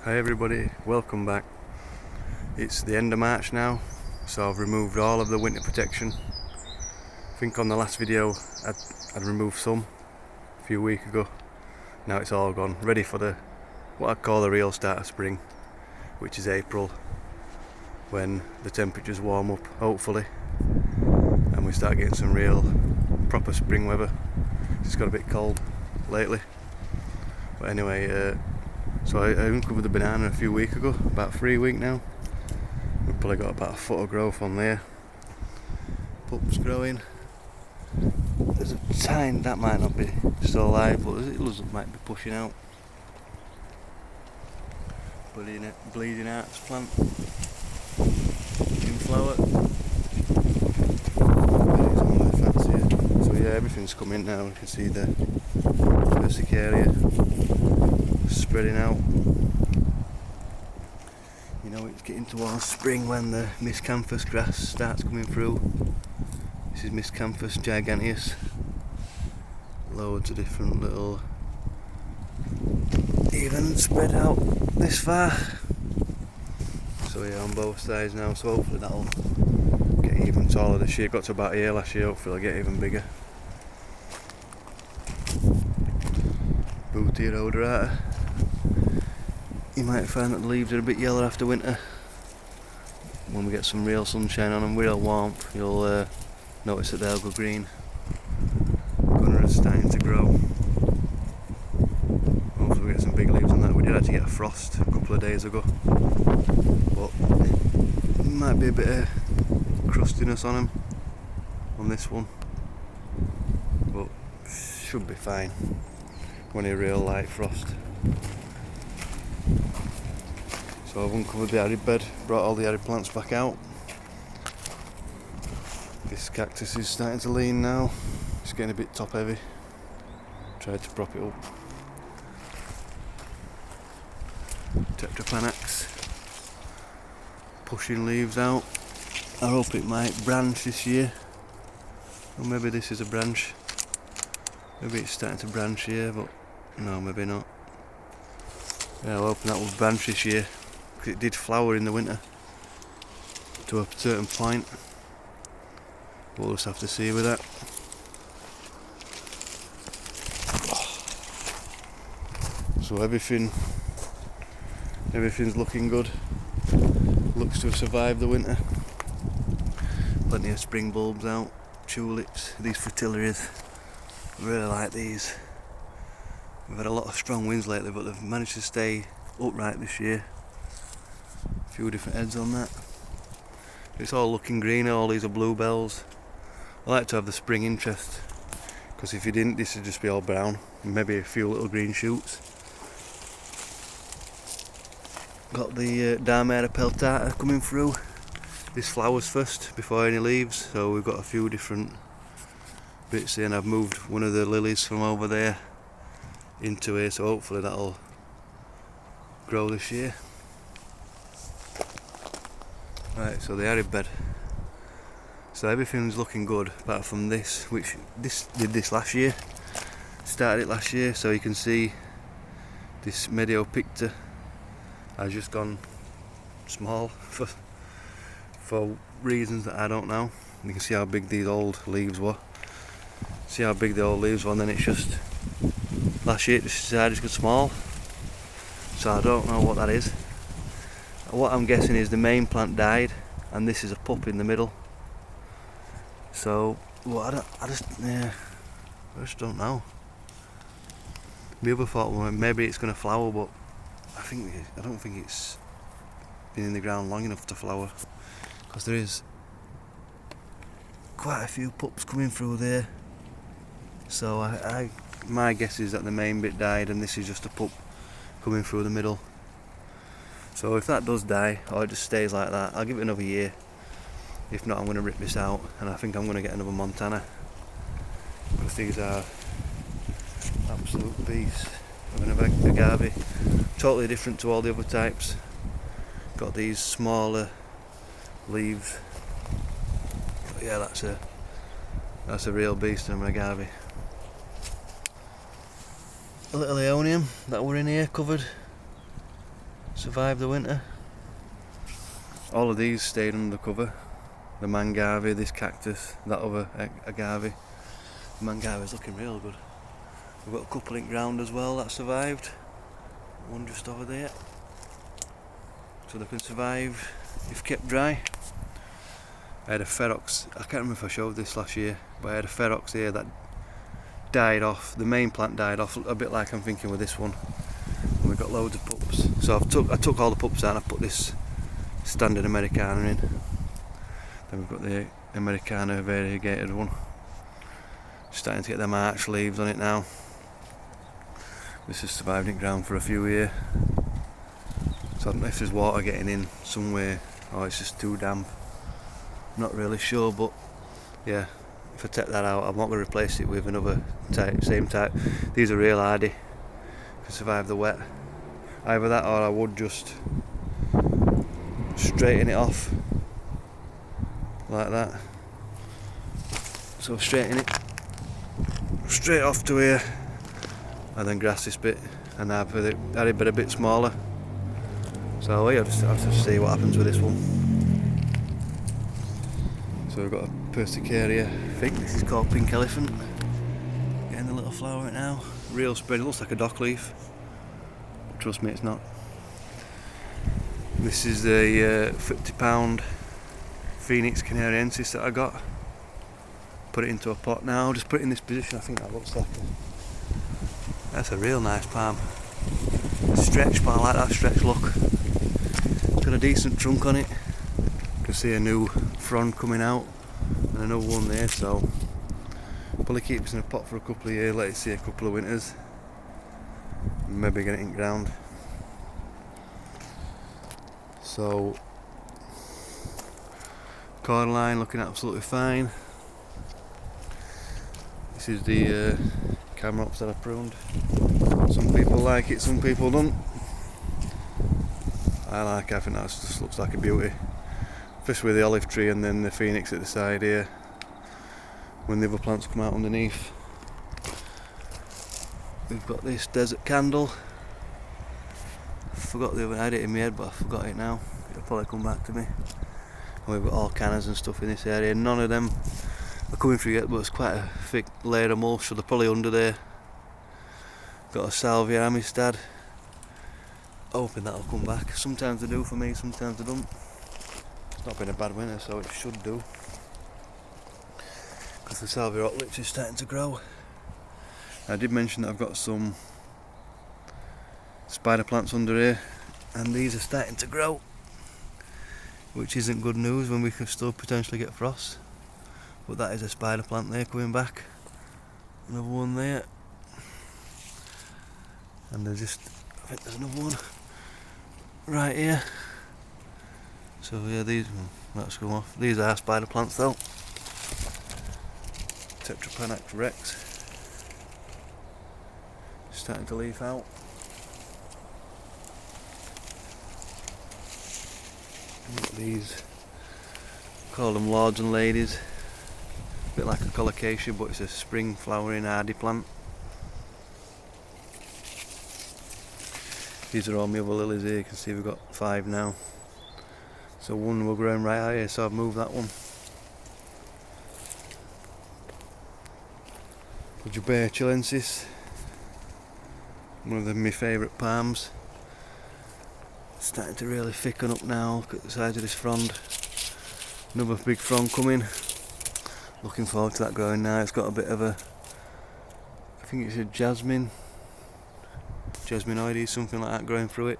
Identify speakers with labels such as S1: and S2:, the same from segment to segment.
S1: Hi everybody, welcome back. It's the end of March now, so I've removed all of the winter protection. I think on the last video I'd removed some a few weeks ago. Now it's all gone, ready for what I call the real start of spring, which is April, when the temperatures warm up, hopefully, and we start getting some real proper spring weather. It's got a bit cold lately, but anyway, so I uncovered the banana a few weeks ago, about 3 weeks now. We've probably got about a foot of growth on there. Pups growing. There's a tine that might not be still alive, but it looks like it might be pushing out. Bleeding arts plant in flower. So yeah, everything's coming now. You can see the urticaria spreading out. You know, it's getting towards spring when the miscanthus grass starts coming through. This is miscanthus giganteus. Loads of different little, even spread out this far. So yeah, on both sides now, so hopefully that'll get even taller this year. Got to about here last year, hopefully it'll get even bigger. Bootia odorata. You might find that the leaves are a bit yellow after winter. When we get some real sunshine on them, real warmth, you'll notice that they'll go green. Gunner is starting to grow. Hopefully we get some big leaves on that. We did actually get a frost a couple of days ago, but it might be a bit of crustiness on them, on this one, but should be fine. Only a real light frost. So I've uncovered the arid bed, brought all the arid plants back out. This cactus is starting to lean now. It's getting a bit top heavy. Tried to prop it up. Tetrapanax pushing leaves out. I hope it might branch this year. Or maybe this is a branch. Maybe it's starting to branch here, but no, maybe not. Yeah, I'm hoping that will branch this year. It did flower in the winter to a certain point. We'll just have to see with that. So everything's looking good. Looks to have survived the winter. Plenty of spring bulbs out. Tulips, these fritillaries. Really like these. We've had a lot of strong winds lately, but they've managed to stay upright this year. A few different heads on that. It's all looking green, all these are bluebells. I like to have the spring interest, because if you didn't, this would just be all brown. And maybe a few little green shoots. Got the Damera peltata coming through. This flowers first, before any leaves, so we've got a few different bits here, and I've moved one of the lilies from over there into here, so hopefully that'll grow this year. Right, so the arid bed. So everything's looking good apart from this, which did this last year. Started it last year, so you can see this Mediopicta has just gone small for reasons that I don't know. You can see how big these old leaves were. See how big the old leaves were, and then it's just last year it just decided to get small. So I don't know what that is. What I'm guessing is the main plant died, and this is a pup in the middle. So, well, I just don't know. The other thought, well, maybe it's going to flower, but I don't think it's been in the ground long enough to flower, because there is quite a few pups coming through there. So my guess is that the main bit died, and this is just a pup coming through the middle. So if that does die, or it just stays like that, I'll give it another year. If not, I'm going to rip this out, and I think I'm going to get another Montana, because these are absolute beasts. I'm going to have Agave, totally different to all the other types. Got these smaller leaves. But yeah, that's a real beast of an Agave. A little aeonium that were in here covered. survived the winter. All of these stayed under cover. The Agave, this cactus, that other Agave. The Agave is looking real good. We've got a couple in ground as well that survived. One just over there. So they can survive if kept dry. I had a ferox, I can't remember if I showed this last year, but I had a ferox here that died off. The main plant died off, a bit like I'm thinking with this one. And we've got loads of pups. So I took all the pups out and I put this standard Americana in. Then we've got the Americana variegated one. Starting to get them arch leaves on it now. This has survived in ground for a few years. So I don't know if there's water getting in somewhere or it's just too damp. Not really sure, but yeah, if I take that out, I'm not going to replace it with another type, same type. These are real hardy, can survive the wet. Either that or I would just straighten it off like that. So straighten it straight off to here and then grass this bit and have it a bit smaller. So yeah, I'll just have to see what happens with this one. So we've got a Persicaria fig. This is called Pink Elephant. Getting the little flower now. Real spread. It looks like a dock leaf. But trust me, it's not. This is the £50 Phoenix Canariensis that I got. Put it into a pot now. Just put it in this position. I think that looks like that's a real nice palm. Stretch, but I like that stretch look. It's got a decent trunk on it. You can see a new frond coming out and another one there, so probably keep this in a pot for a couple of years, let it see a couple of winters, maybe get it in ground. So cordyline looking absolutely fine. This is the Camerops that I pruned. Some people like it, some people don't. I think that just looks like a beauty. First with the olive tree and then the phoenix at the side here when the other plants come out underneath. We've got this desert candle. I forgot the other, I had it in my head but I forgot it now. It'll probably come back to me. And we've got all cannas and stuff in this area. None of them are coming through yet, but it's quite a thick layer of mulch, so they're probably under there. Got a salvia amistad. Hoping that'll come back. Sometimes they do for me, sometimes they don't. It's not been a bad winter, so it should do. Because the salvia hot lips is starting to grow. I did mention that I've got some spider plants under here, and these are starting to grow, which isn't good news when we can still potentially get frost. But that is a spider plant there coming back. Another one there. And there's just, I think there's another one right here. So yeah, these, let's go off. These are spider plants though. Tetrapanax rex. Starting to leaf out. These, call them lords and ladies. A bit like a colocasia, but it's a spring flowering hardy plant. These are all my other lilies here. You can see we've got 5 now. So one will grow right out here, so I've moved that one. Agave chilensis. One of my favourite palms. It's starting to really thicken up now. Look at the size of this frond. Another big frond coming. Looking forward to that growing now. It's got a bit of a, I think it's a jasminoides, something like that growing through it.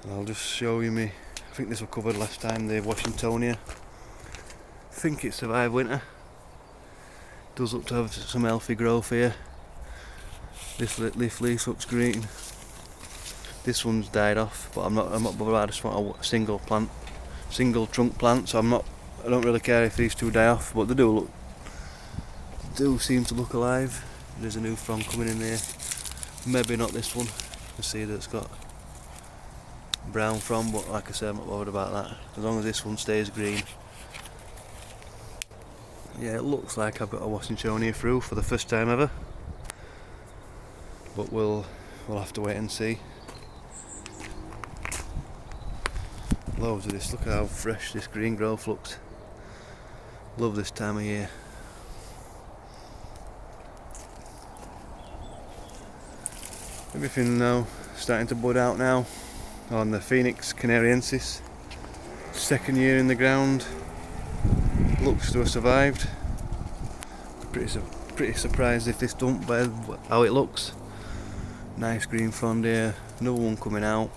S1: And I'll just show you me, I think this was covered last time, the Washingtonia. I think it survived winter. Does look to have some healthy growth here. This leaf looks green. This one's died off, but I'm not bothered. I just want a single trunk plant, so I don't really care if these two die off, but they do seem to look alive. There's a new frond coming in there. Maybe not this one. You can see that it's got brown frond, but like I said, I'm not bothered about that. As long as this one stays green. Yeah, it looks like I've got a Washingtonia through for the first time ever. But we'll we'll have to wait and see. Loads of this, look at how fresh this green growth looks. Love this time of year. Everything now starting to bud out now on the Phoenix canariensis. Second year in the ground, looks to have survived. Pretty surprised if this don't by how it looks. Nice green frond here, another one coming out,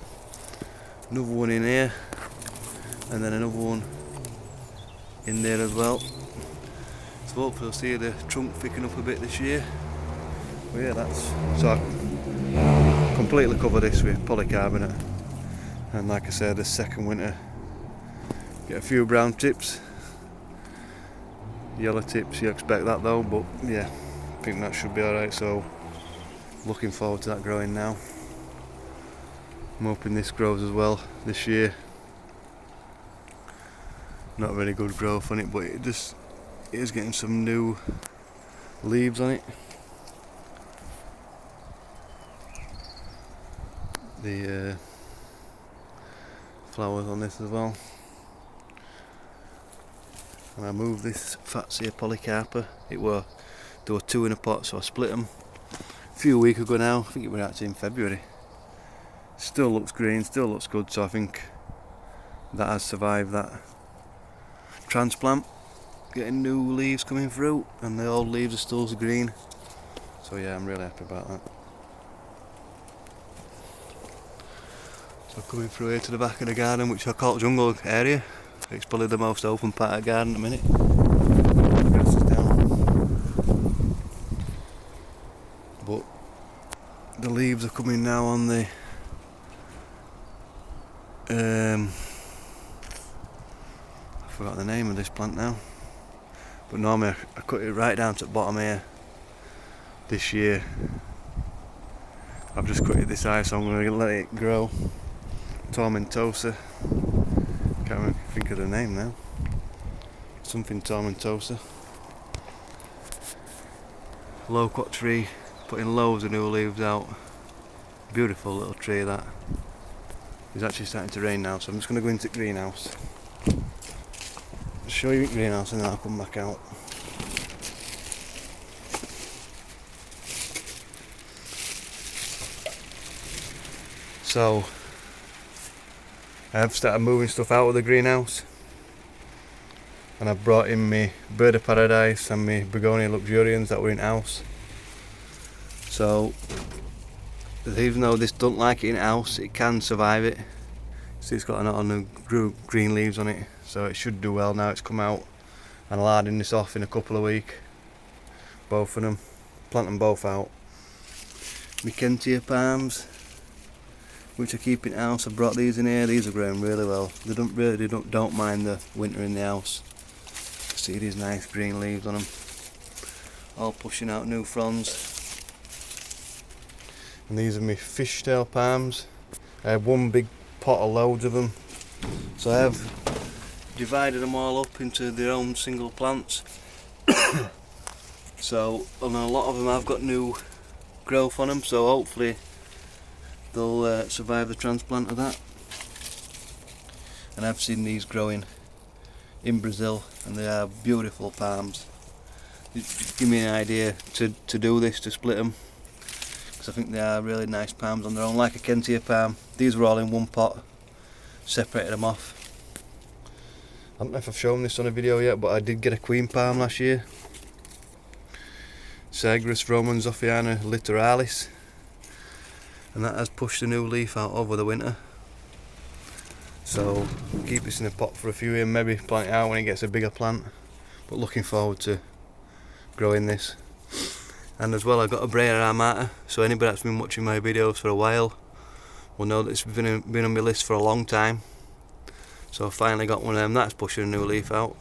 S1: another one in here, and then another one in there as well. So hopefully we'll see the trunk thickening up a bit this year. But yeah, that's so I completely cover this with polycarbonate, and like I said, the second winter get a few brown tips, yellow tips, you expect that though, but yeah, I think that should be alright. So looking forward to that growing now. I'm hoping this grows as well this year. Not very good growth on it, but it is getting some new leaves on it. The flowers on this as well. And I moved this Fatsia polycarpa. There were two in a pot, so I split them a few weeks ago now. I think it was actually in February. Still looks green, still looks good, so I think that has survived that transplant. Getting new leaves coming through, and the old leaves are still green. So yeah, I'm really happy about that. So coming through here to the back of the garden, which I call jungle area. It's probably the most open part of the garden at the minute. Grass is down. But the leaves are coming now on the I forgot the name of this plant now. But normally I cut it right down to the bottom here. This year I've just cut it this high, so I'm going to let it grow. Tomentosa. Can't really think of the name now. Something tomentosa. Loquat tree, putting loads of new leaves out. Beautiful little tree that. It's actually starting to rain now, so I'm just going to go into the greenhouse. I'll show you the greenhouse and then I'll come back out. So I've started moving stuff out of the greenhouse, and I've brought in my bird of paradise and my begonia luxurians that were in house. So even though this doesn't like it in house, it can survive it. See, it's got a lot of new green leaves on it, so it should do well now it's come out. And I'll add in this off in a couple of weeks, both of them, plant them both out. My Kentia palms, which I keep in house, I brought these in here. These are growing really well. They don't mind the winter in the house. See these nice green leaves on them, all pushing out new fronds. And these are my fishtail palms. I have one big pot of loads of them, so I have divided them all up into their own single plants. So on a lot of them I've got new growth on them, so hopefully they'll survive the transplant of that. And I've seen these growing in Brazil, and they are beautiful palms. Give me an idea to do this, to split them, because I think they are really nice palms on their own, like a Kentia palm. These were all in one pot, separated them off. I don't know if I've shown this on a video yet, but I did get a queen palm last year, Sagres Romanzophiana littoralis, and that has pushed a new leaf out over the winter. So I'll keep this in a pot for a few years, maybe plant it out when it gets a bigger plant, but looking forward to growing this. And as well, I got a Brea armata, so anybody that's been watching my videos for a while will know that it's been on my list for a long time. So I finally got one of them. That's pushing a new leaf out,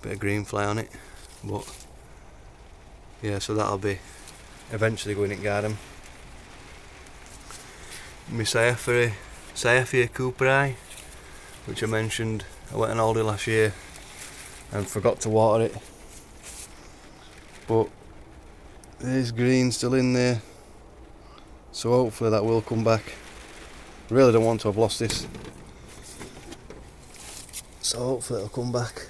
S1: bit of green fly on it, but yeah, so that'll be eventually going in the garden. My Cyaphia cooperi, which I mentioned, I went and hauled it last year and forgot to water it, but there's green still in there, So hopefully that will come back. Really don't want to have lost this, so hopefully it'll come back.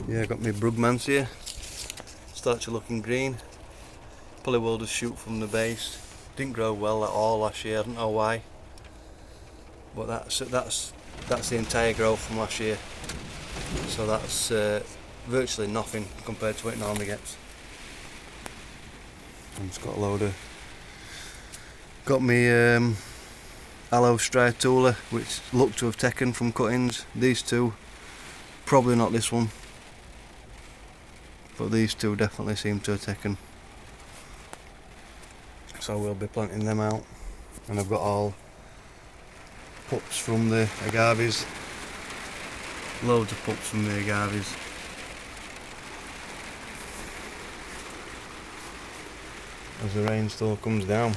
S1: Yeah, I got my Brugmans here. Starts looking green. Probably will just shoot from the base. Didn't grow well at all last year. I don't know why. But that's the entire growth from last year. So that's virtually nothing compared to what it normally gets. I've just got a load of. Got me aloe striatula, which look to have taken from cuttings. These two, probably not this one, but these two definitely seem to have taken. So we'll be planting them out. And I've got all pups from the agaves. Loads of pups from the agaves. As the rain still comes down.